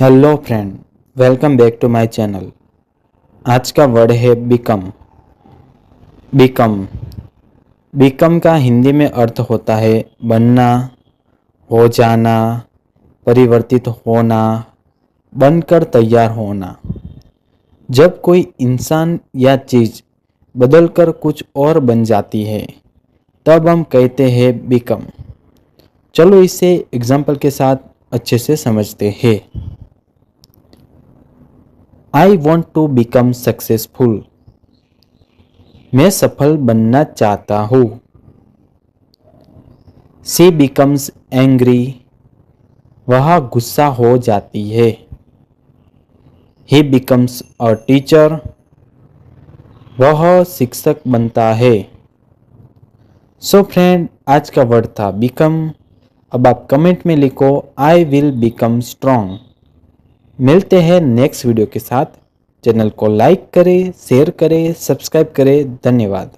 Hello friend, welcome back to my channel. आज का word है बिकम। बिकम बिकम का हिंदी में अर्थ होता है बनना, हो जाना, परिवर्तित होना, बनकर तैयार होना। जब कोई इंसान या चीज बदलकर कुछ और बन जाती है तब हम कहते हैं बिकम। चलो इसे एग्जाम्पल के साथ अच्छे से समझते हैं। I want to become successful. मैं सफल बनना चाहता हूँ। She becomes angry. वह गुस्सा हो जाती है। He becomes a teacher. वह शिक्षक बनता है। सो फ्रेंड, आज का वर्ड था बिकम। अब आप कमेंट में लिखो आई विल बिकम स्ट्रॉन्ग। मिलते हैं नेक्स्ट वीडियो के साथ। चैनल को लाइक करें, शेयर करें, सब्सक्राइब करें। धन्यवाद।